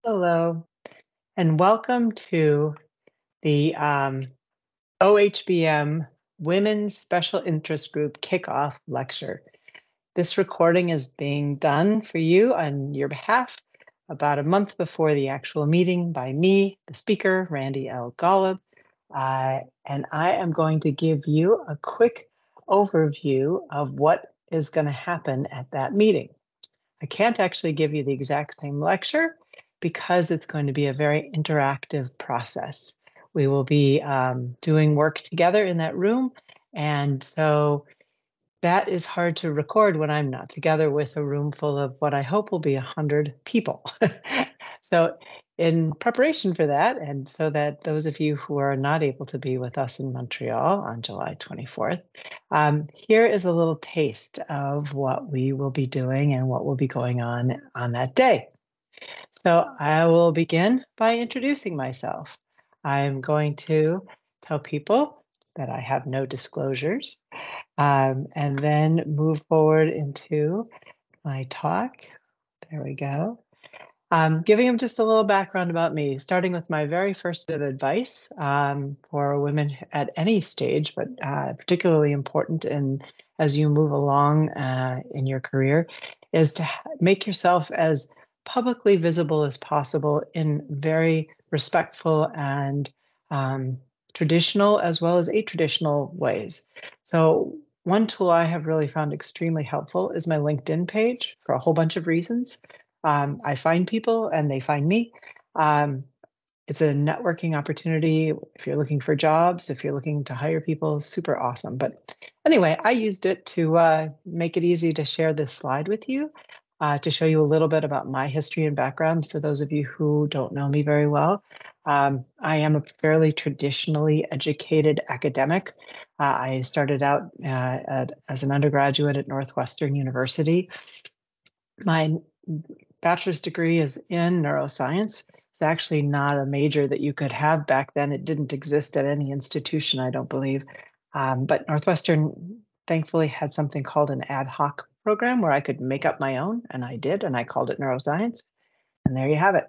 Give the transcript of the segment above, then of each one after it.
Hello, and welcome to the OHBM Women's Special Interest Group Kickoff Lecture. This recording is being done for you on your behalf about a month before the actual meeting by me, the speaker, Randy L. Gollub, and I am going to give you a quick overview of what is going to happen at that meeting. I can't actually give you the exact same lecture because it's going to be a very interactive process. We will be doing work together in that room, and so that is hard to record when I'm not together with a room full of what I hope will be 100 people. So in preparation for that, and so that those of you who are not able to be with us in Montreal on July 24th, here is a little taste of what we will be doing and what will be going on that day. So I will begin by introducing myself. I'm going to tell people that I have no disclosures, and then move forward into my talk. There we go. Giving them just a little background about me, starting with my very first bit of advice for women at any stage, but particularly important as you move along in your career, is to make yourself as publicly visible as possible in very respectful and traditional as well as atraditional ways. So one tool I have really found extremely helpful is my LinkedIn page for a whole bunch of reasons. I find people and they find me. It's a networking opportunity if you're looking for jobs, if you're looking to hire people, super awesome. But anyway, I used it to make it easy to share this slide with you, to show you a little bit about my history and background for those of you who don't know me very well. I am a fairly traditionally educated academic. I started out as an undergraduate at Northwestern University. My bachelor's degree is in neuroscience. It's actually not a major that you could have back then. It didn't exist at any institution, I don't believe. But Northwestern thankfully had something called an ad hoc program where I could make up my own, and I did, and I called it neuroscience. And there you have it.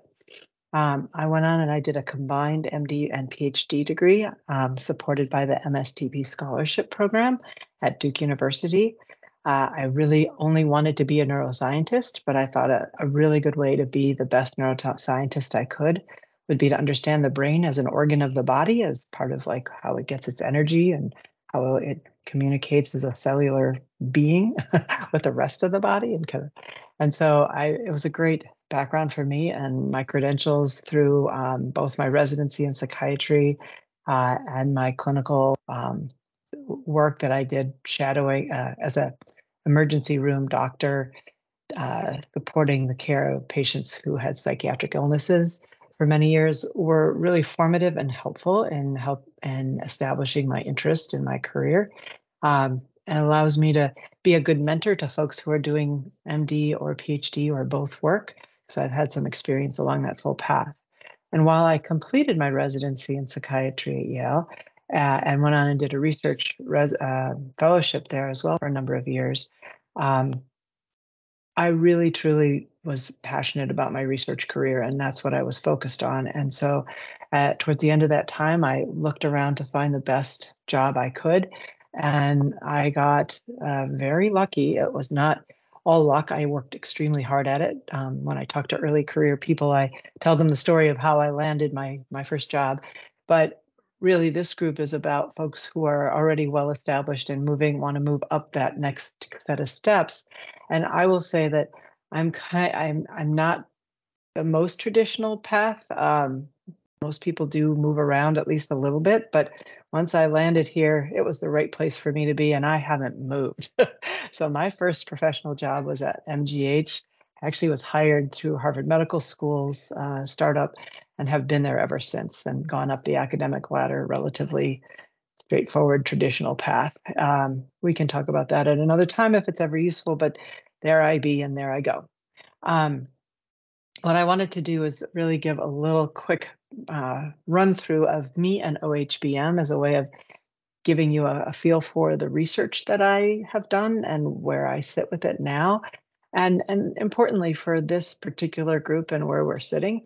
I went on and I did a combined MD and PhD degree supported by the MSTP scholarship program at Duke University. I really only wanted to be a neuroscientist, but I thought a really good way to be the best neuroscientist I could would be to understand the brain as an organ of the body, as part of like how it gets its energy and how it communicates as a cellular being with the rest of the body. And so it was a great background for me, and my credentials through both my residency in psychiatry and my clinical work that I did shadowing as a emergency room doctor, supporting the care of patients who had psychiatric illnesses for many years, were really formative and helpful in establishing my interest in my career. And allows me to be a good mentor to folks who are doing MD or PhD or both work, because I've had some experience along that full path. And while I completed my residency in psychiatry at Yale, and went on and did a research fellowship there as well for a number of years, I really, truly was passionate about my research career, and that's what I was focused on. And so towards the end of that time, I looked around to find the best job I could, and I got very lucky. It was not all luck. I worked extremely hard at it. When I talk to early career people, I tell them the story of how I landed my first job. But really, this group is about folks who are already well established and want to move up that next set of steps. And I will say that I'm not the most traditional path. Most people do move around at least a little bit, but once I landed here, it was the right place for me to be, and I haven't moved. So my first professional job was at MGH. I actually was hired through Harvard Medical School's startup, and have been there ever since, and gone up the academic ladder, relatively straightforward, traditional path. We can talk about that at another time if it's ever useful, but there I be and there I go. What I wanted to do is really give a little quick run through of me and OHBM as a way of giving you a feel for the research that I have done and where I sit with it now. And importantly for this particular group and where we're sitting,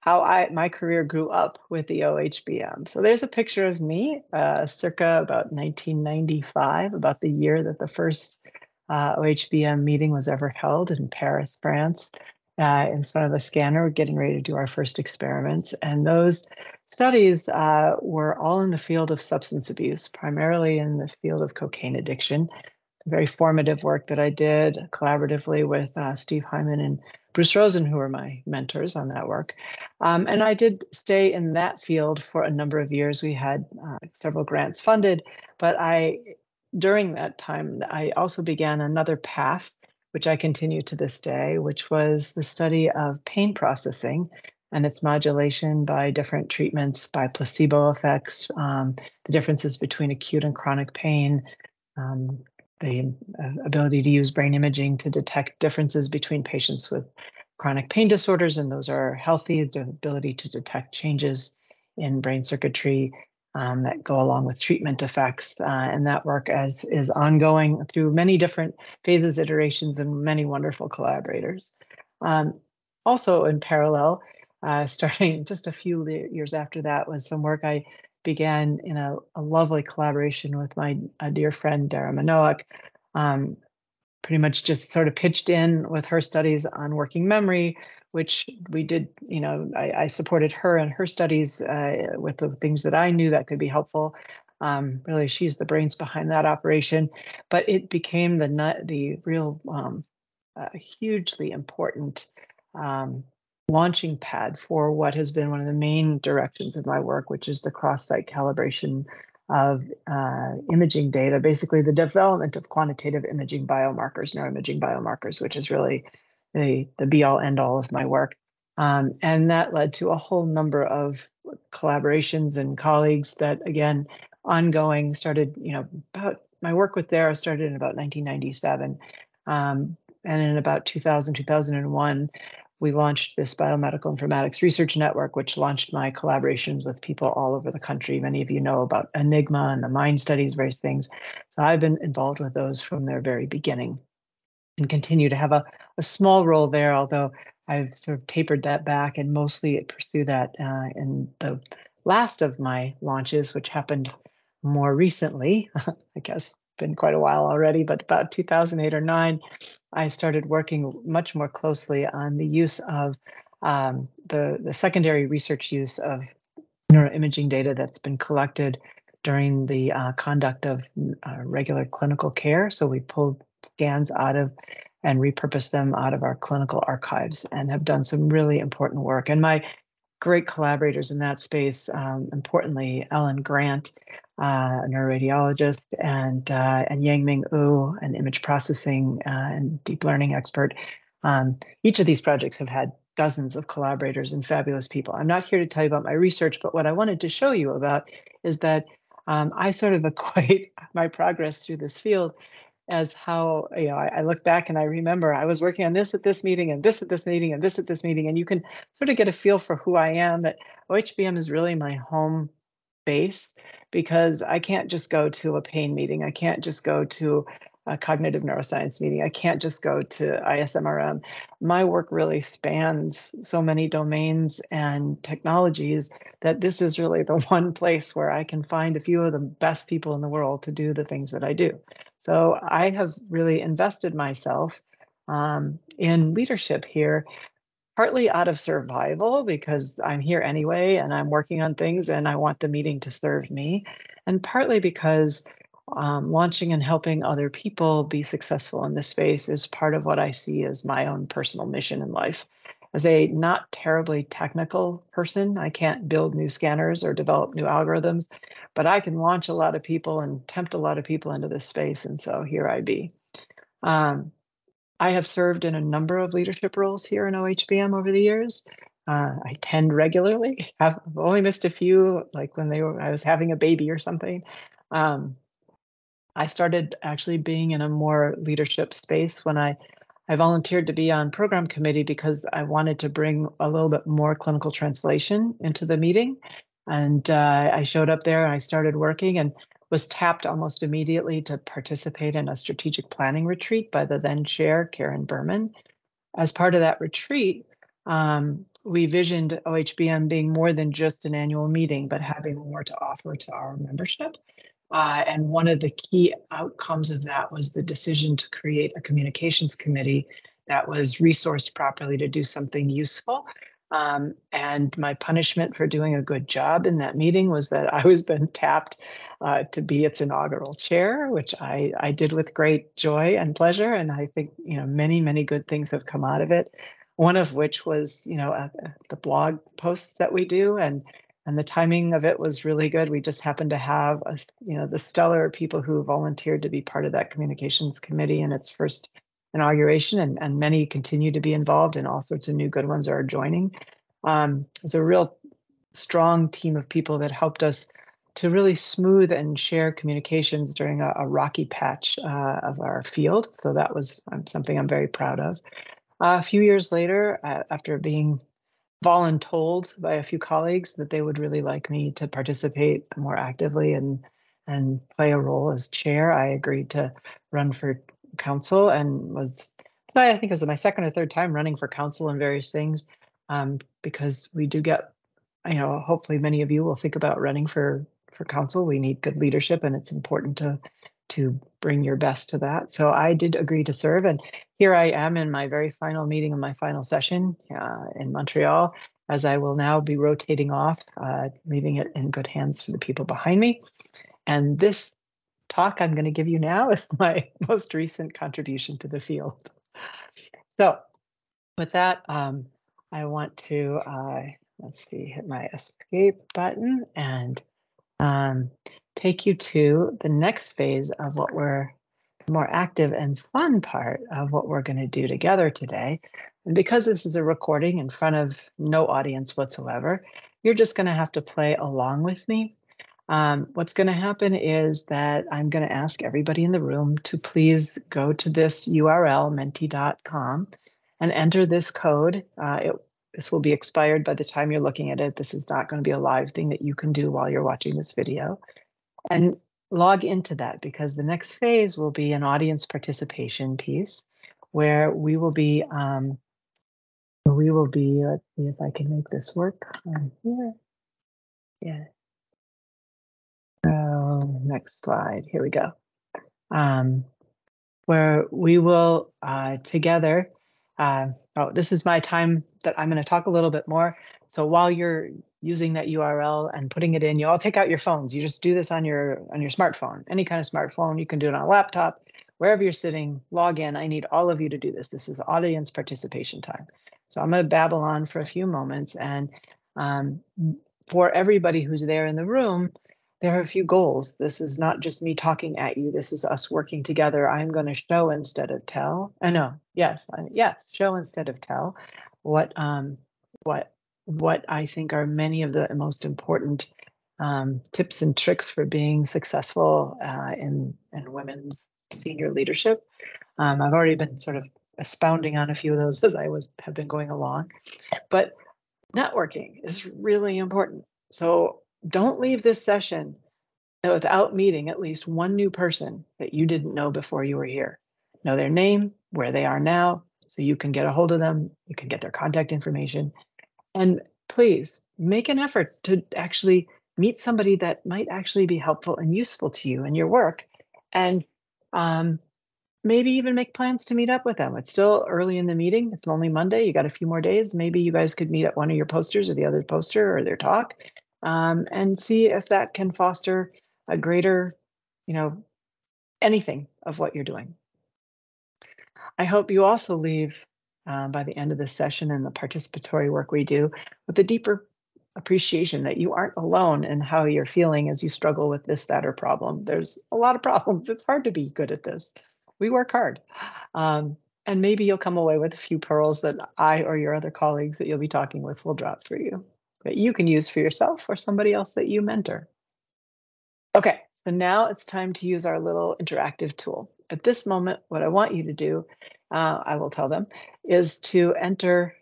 how my career grew up with the OHBM. So there's a picture of me, circa about 1995, about the year that the first OHBM meeting was ever held in Paris, France, in front of a scanner, getting ready to do our first experiments. And those studies were all in the field of substance abuse, primarily in the field of cocaine addiction. Very formative work that I did collaboratively with Steve Hyman and Bruce Rosen, who were my mentors on that work. And I did stay in that field for a number of years. We had several grants funded, but during that time, I also began another path, which I continue to this day, which was the study of pain processing and its modulation by different treatments, by placebo effects, the differences between acute and chronic pain, the ability to use brain imaging to detect differences between patients with chronic pain disorders, and those are healthy, the ability to detect changes in brain circuitry that go along with treatment effects. And that work is ongoing through many different phases, iterations, and many wonderful collaborators. Also in parallel, starting just a few years after that, was some work I began in a lovely collaboration with my dear friend, Dara Minoak. Pretty much just sort of pitched in with her studies on working memory, which we did, I supported her and her studies with the things that I knew that could be helpful. Really, she's the brains behind that operation, but it became the real hugely important launching pad for what has been one of the main directions of my work, which is the cross-site calibration of imaging data, basically the development of quantitative imaging biomarkers, neuroimaging biomarkers, which is really the be-all, end-all of my work. And that led to a whole number of collaborations and colleagues that, again, ongoing, started, about my work with Dara started in about 1997. And in about 2000, 2001, we launched this biomedical informatics research network, which launched my collaborations with people all over the country. Many of you know about Enigma and the Mind Studies, various things. So I've been involved with those from their very beginning and continue to have a small role there, although I've sort of tapered that back and mostly pursue that in the last of my launches, which happened more recently, I guess been quite a while already, but about 2008 or 9, I started working much more closely on the use of the secondary research use of neuroimaging data that's been collected during the conduct of regular clinical care. So we pulled scans out of and repurposed them out of our clinical archives and have done some really important work. And my great collaborators in that space, importantly, Ellen Grant, a neuroradiologist, and Yangming Wu, an image processing and deep learning expert. Each of these projects have had dozens of collaborators and fabulous people. I'm not here to tell you about my research, but what I wanted to show you about is that I sort of equate my progress through this field as how, I look back and I remember I was working on this at this meeting and this at this meeting and this at this meeting, and you can sort of get a feel for who I am, that OHBM is really my home base, because I can't just go to a pain meeting. I can't just go to a cognitive neuroscience meeting. I can't just go to ISMRM. My work really spans so many domains and technologies that this is really the one place where I can find a few of the best people in the world to do the things that I do. So I have really invested myself in leadership here, partly out of survival, because I'm here anyway and I'm working on things and I want the meeting to serve me, and partly because launching and helping other people be successful in this space is part of what I see as my own personal mission in life. As a not terribly technical person, I can't build new scanners or develop new algorithms, but I can launch a lot of people and tempt a lot of people into this space. And so here I be. I have served in a number of leadership roles here in OHBM over the years. I attend regularly. I've only missed a few, like when I was having a baby or something. I started actually being in a more leadership space when I volunteered to be on program committee because I wanted to bring a little bit more clinical translation into the meeting. And I showed up there and I started working. And was tapped almost immediately to participate in a strategic planning retreat by the then chair, Karen Berman. As part of that retreat, we visioned OHBM being more than just an annual meeting, but having more to offer to our membership. And one of the key outcomes of that was the decision to create a communications committee that was resourced properly to do something useful. And my punishment for doing a good job in that meeting was that I was then tapped to be its inaugural chair, which I did with great joy and pleasure. And I think, many, many good things have come out of it. One of which was, the blog posts that we do, and the timing of it was really good. We just happened to have, the stellar people who volunteered to be part of that communications committee in its first inauguration, and many continue to be involved, and all sorts of new good ones are joining. It's a real strong team of people that helped us to really smooth and share communications during a rocky patch of our field. So that was something I'm very proud of. A few years later, after being voluntold by a few colleagues that they would really like me to participate more actively and play a role as chair, I agreed to run for council, and I think it was my second or third time running for council in various things, because we do get, hopefully many of you will think about running for council. We need good leadership, and it's important to bring your best to that. So I did agree to serve, and here I am in my very final meeting of my final session in Montreal, as I will now be rotating off, leaving it in good hands for the people behind me. And this talk I'm going to give you now is my most recent contribution to the field. So with that, I want to, let's see, hit my escape button and take you to the next phase of what we're more active and fun part of what we're going to do together today. And because this is a recording in front of no audience whatsoever, you're just going to have to play along with me. What's going to happen is that I'm going to ask everybody in the room to please go to this URL, menti.com, and enter this code. This will be expired by the time you're looking at it. This is not going to be a live thing that you can do while you're watching this video. And log into that, because the next phase will be an audience participation piece where we will be, let's see if I can make this work on here. Yeah. Oh, next slide. Here we go. Where we will together, this is my time that I'm going to talk a little bit more. So while you're using that URL and putting it in, you all take out your phones. You just do this on your smartphone, any kind of smartphone. You can do it on a laptop, wherever you're sitting, log in. I need all of you to do this. This is audience participation time. So I'm going to babble on for a few moments. And for everybody who's there in the room, there are a few goals. This is not just me talking at you. This is us working together. I'm going to show instead of tell. Yes, show instead of tell. What I think are many of the most important tips and tricks for being successful in women's senior leadership. I've already been sort of expounding on a few of those as I have been going along, but networking is really important. So don't leave this session without meeting at least one new person that you didn't know before you were here. Know their name, where they are now, so you can get a hold of them, you can get their contact information. And please make an effort to actually meet somebody that might actually be helpful and useful to you in your work. And maybe even make plans to meet up with them. It's still early in the meeting. It's only Monday. You got a few more days. Maybe you guys could meet at one of your posters or the other poster or their talk, and see if that can foster a greater, anything of what you're doing. I hope you also leave by the end of this session and the participatory work we do with a deeper appreciation that you aren't alone in how you're feeling as you struggle with this, that, or problem. There's a lot of problems. It's hard to be good at this. We work hard. And maybe you'll come away with a few pearls that I or your other colleagues that you'll be talking with will drop for you, that you can use for yourself or somebody else that you mentor. Okay, so now it's time to use our little interactive tool. At this moment, what I want you to do, I will tell them, is to enter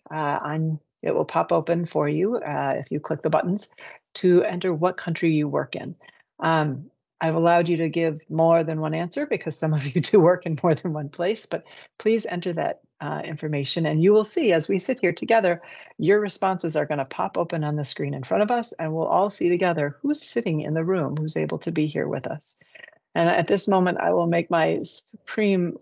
it will pop open for you if you click the buttons to enter what country you work in. I've allowed you to give more than one answer because some of you do work in more than one place, but please enter that information and you will see as we sit here together, your responses are going to pop open on the screen in front of us and we'll all see together who's sitting in the room, who's able to be here with us. And at this moment, I will make my supreme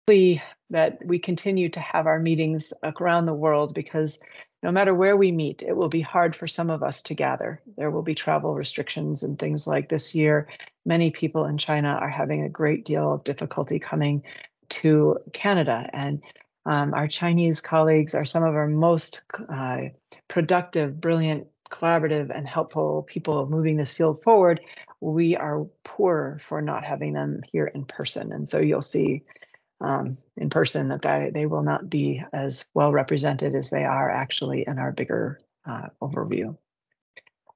plea that we continue to have our meetings around the world because no matter where we meet, it will be hard for some of us to gather. There will be travel restrictions and things like this year. Many people in China are having a great deal of difficulty coming to Canada. And our Chinese colleagues are some of our most productive, brilliant, collaborative, and helpful people moving this field forward. We are poor for not having them here in person. And so you'll see in person that they will not be as well represented as they are actually in our bigger overview.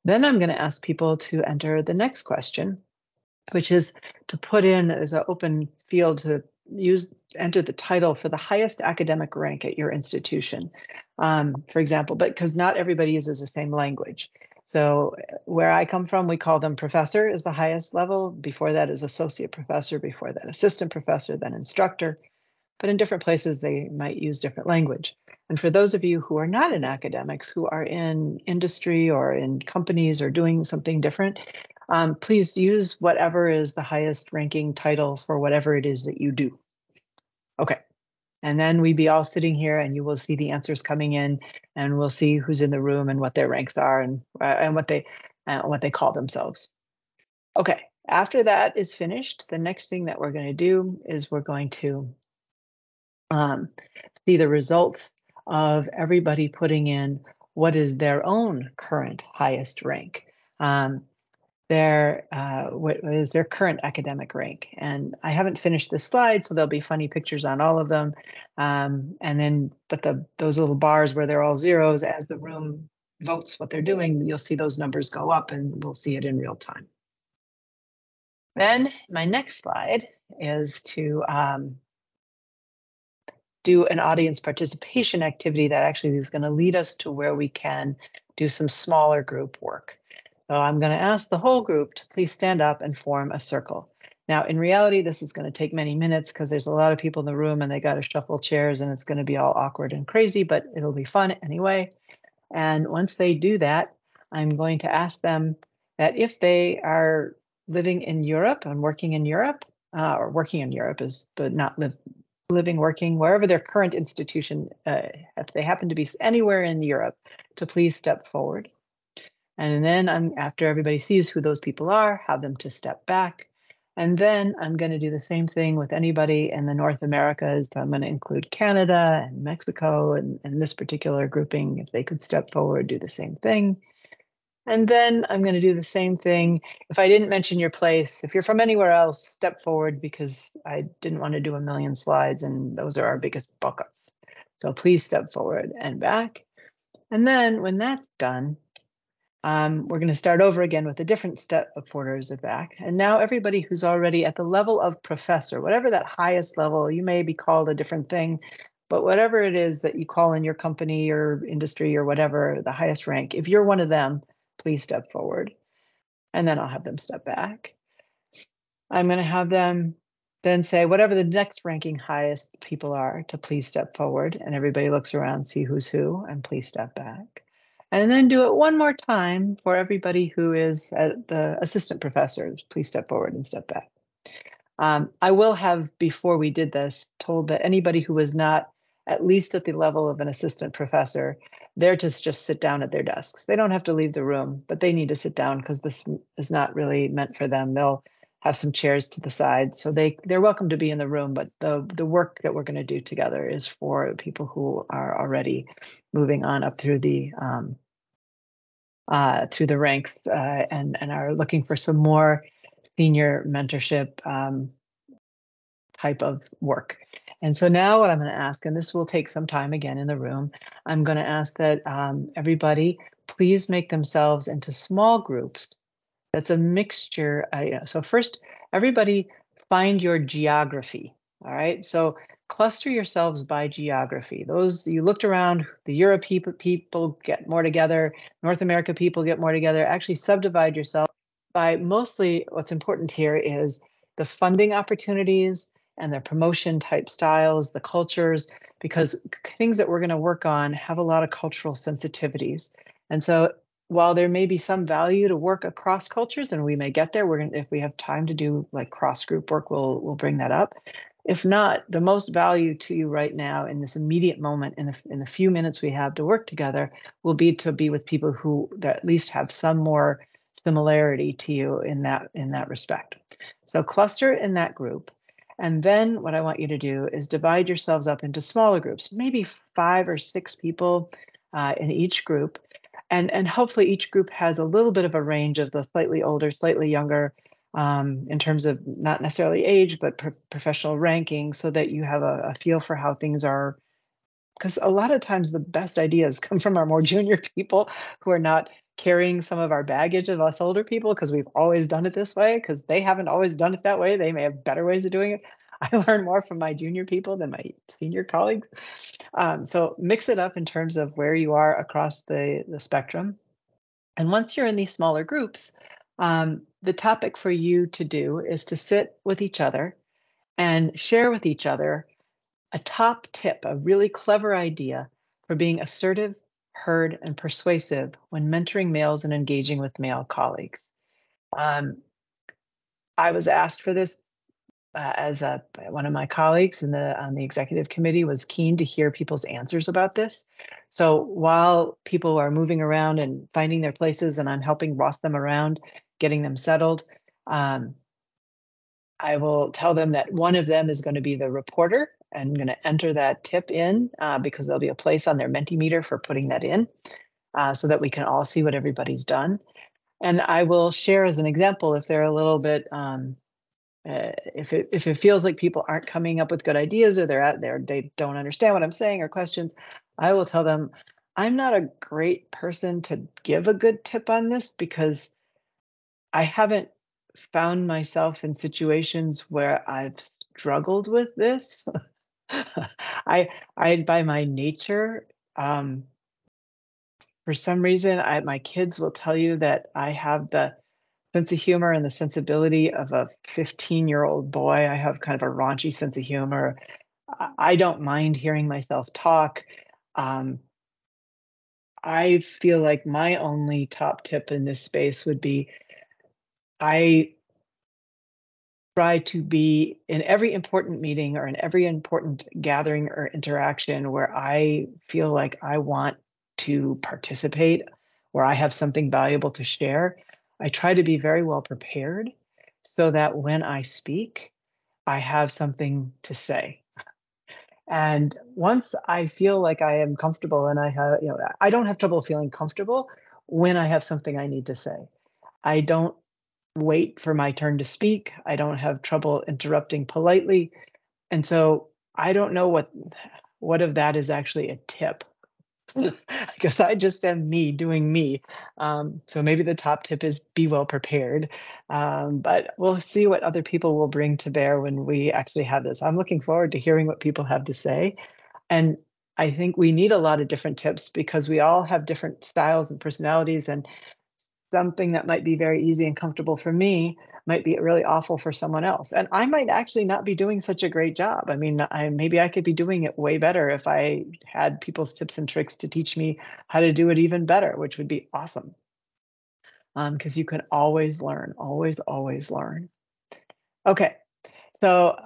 Then I'm going to ask people to enter the next question, which is to put in as an open field to enter the title for the highest academic rank at your institution, for example, but because not everybody uses the same language. So where I come from, we call them professor is the highest level. Before that is associate professor, before that assistant professor, then instructor. But in different places, they might use different language. And for those of you who are not in academics, who are in industry or in companies or doing something different, please use whatever is the highest ranking title for whatever it is that you do. Okay. And then we'd be all sitting here and you will see the answers coming in and we'll see who's in the room and what their ranks are and what they call themselves. Okay, after that is finished, the next thing that we're going to do is we're going to see the results of everybody putting in what is their own current highest rank. What is their current academic rank? And I haven't finished this slide, so there'll be funny pictures on all of them. But those little bars where they're all zeros, as the room votes what they're doing, you'll see those numbers go up and we'll see it in real time. Then my next slide is to do an audience participation activity that actually is going to lead us to where we can do some smaller group work. So I'm going to ask the whole group to please stand up and form a circle. Now, in reality, this is going to take many minutes because there's a lot of people in the room and they got to shuffle chairs and it's going to be all awkward and crazy, but it'll be fun anyway. And once they do that, I'm going to ask them that if they are living in Europe and working in Europe, or working in Europe is the not living, working, wherever their current institution, if they happen to be anywhere in Europe, to please step forward. And then after everybody sees who those people are, have them to step back. And then I'm going to do the same thing with anybody in the North Americas. So I'm going to include Canada and Mexico and this particular grouping. If they could step forward, do the same thing. And then I'm going to do the same thing. If I didn't mention your place, if you're from anywhere else, step forward because I didn't want to do a million slides and those are our biggest buckets. So please step forward and back. And then when that's done, we're going to start over again with a different step of orders of back. And now everybody who's already at the level of professor, whatever that highest level, you may be called a different thing, but whatever it is that you call in your company or industry or whatever, the highest rank, if you're one of them, please step forward. And then I'll have them step back. I'm going to have them then say whatever the next ranking highest people are to please step forward. And everybody looks around, see who's who, and please step back. And then do it one more time for everybody who is at the assistant professors. Please step forward and step back. I will have, before we did this, told that anybody who was not at least at the level of an assistant professor, they're to just sit down at their desks. They don't have to leave the room, but they need to sit down because this is not really meant for them. They'll have some chairs to the side. So they're welcome to be in the room, but the work that we're going to do together is for people who are already moving on up through the ranks and are looking for some more senior mentorship type of work. And so now what I'm going to ask, and this will take some time again in the room, I'm going to ask that everybody please make themselves into small groups. That's a mixture. So first, everybody find your geography. All right. So cluster yourselves by geography. Those you looked around, the Europe people get more together, North America people get more together. Actually subdivide yourself by mostly what's important here is the funding opportunities and the promotion type styles, the cultures, because things that we're going to work on have a lot of cultural sensitivities. And so while there may be some value to work across cultures, and we may get there, we're going to, if we have time to do like cross group work, we'll bring that up. If not, the most value to you right now in this immediate moment, in the few minutes we have to work together, will be to be with people who that at least have some more similarity to you in that respect. So cluster in that group. And then what I want you to do is divide yourselves up into smaller groups, maybe 5 or 6 people in each group. And hopefully each group has a little bit of a range of the slightly older, slightly younger, in terms of not necessarily age, but professional ranking, so that you have a feel for how things are. Because a lot of times the best ideas come from our more junior people who are not carrying some of our baggage of us older people because we've always done it this way, because they haven't always done it that way. They may have better ways of doing it. I learn more from my junior people than my senior colleagues. So mix it up in terms of where you are across the spectrum. And once you're in these smaller groups, the topic for you to do is to sit with each other and share with each other a top tip, a really clever idea for being assertive, heard, and persuasive when mentoring males and engaging with male colleagues. I was asked for this as one of my colleagues on the executive committee was keen to hear people's answers about this. So while people are moving around and finding their places, and I'm helping boss them around, getting them settled, I will tell them that one of them is going to be the reporter and going to enter that tip in because there'll be a place on their Mentimeter for putting that in so that we can all see what everybody's done. And I will share as an example if they're a little bit, if it feels like people aren't coming up with good ideas, or they're out there, they don't understand what I'm saying or questions, I will tell them, I'm not a great person to give a good tip on this because I haven't found myself in situations where I've struggled with this. I by my nature, for some reason, my kids will tell you that I have the sense of humor and the sensibility of a 15-year-old boy. I have kind of a raunchy sense of humor. I don't mind hearing myself talk. I feel like my only top tip in this space would be I try to be in every important meeting or in every important gathering or interaction where I feel like I want to participate, where I have something valuable to share. I try to be very well prepared so that when I speak, I have something to say. And once I feel like I am comfortable and I don't have trouble feeling comfortable when I have something I need to say. I don't wait for my turn to speak. I don't have trouble interrupting politely. And so I don't know what of that is actually a tip. I guess I just am me doing me. So maybe the top tip is be well prepared. But we'll see what other people will bring to bear when we actually have this. I'm looking forward to hearing what people have to say. And I think we need a lot of different tips because we all have different styles and personalities, and something that might be very easy and comfortable for me might be really awful for someone else. And I might actually not be doing such a great job. I mean, maybe I could be doing it way better if I had people's tips and tricks to teach me how to do it even better, which would be awesome. Because you can always learn, always learn. Okay, so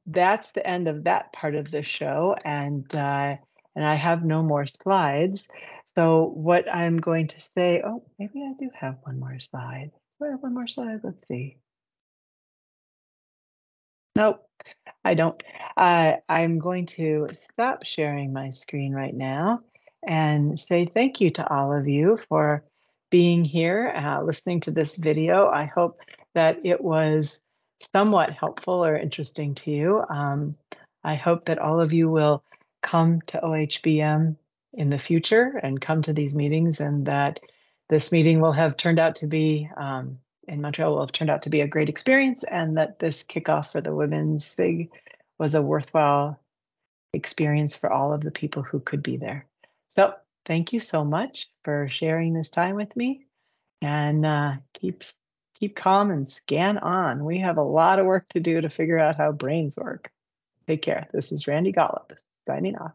that's the end of that part of the show, and I have no more slides. So what I'm going to say, oh, maybe I do have one more slide. Do I have one more slide? Let's see. Nope, I don't. I'm going to stop sharing my screen right now and say thank you to all of you for being here, listening to this video. I hope that it was somewhat helpful or interesting to you. I hope that all of you will come to OHBM in the future and come to these meetings, and that this meeting will have turned out to be in Montreal will have turned out to be a great experience, and that this kickoff for the Women's SIG was a worthwhile experience for all of the people who could be there. So thank you so much for sharing this time with me, and keep keep calm and scan on. We have a lot of work to do to figure out how brains work. Take care. This is Randy Gollub signing off.